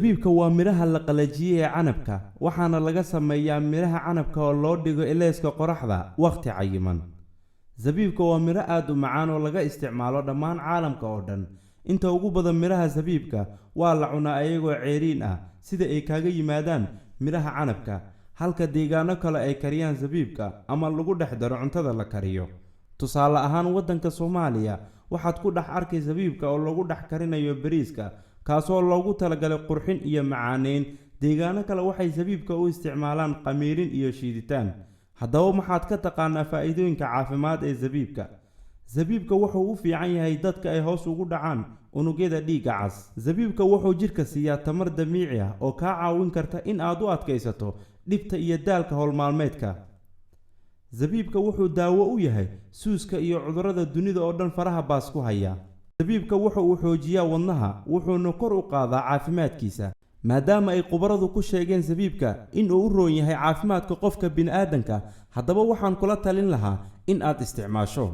zabiibka waa miraha la qalajiyay ee canabka waxaana laga sameeyaa miraha canabka oo loo dhigo ilayska qoraxda waqti cayiman. zabiibka waa miro aad u macaan oo laga isticmaalo dhammaan caalamka oo dhan. inta ugu badan miraha zabiibka waa la cunaa ayagoo ceeriin ah sida ay kaaga yimaadaan miraha canabka, halka deegaano kale ay kariyaan zabiibka ama lagu dhex daro cuntada la kariyo. tusaale ahaan waddanka Soomaaliya waxaad ku dhex arkay zabiibka oo lagu dhex karinayo bariiska, kaasoo loogu talagalay qurxin iyo macaaneyn. deegaano kale waxay zabiibka u isticmaalaan qamiirin iyo shiiditaan. haddaba maxaad ka taqaanaa faa'iidooyinka caafimaad ee zabiibka? zabiibka wuxuu u fiican yahay dadka ay hoos ugu dhacaan unugyada dhiigga cas. zabiibka wuxuu jidhka siiyaa tamar dabiici ah oo kaa caawin karta in aad u adkaysato dhibta iyo daalka howlmaalmeedka. zabiibka wuxuu daawo u yahay suuska iyo cudurrada dunida oo dhan faraha baas ku haya. zabiibka wuxuu xoojiyaa wadnaha wuxuuna kor u qaadaa caafimaadkiisa, maadaama ay khubaradu ku sheegeen zabiibka in uu u roon yahay caafimaadka qofka bini'aadanka. haddaba waxaan kula talin lahaa in aad isticmaasho.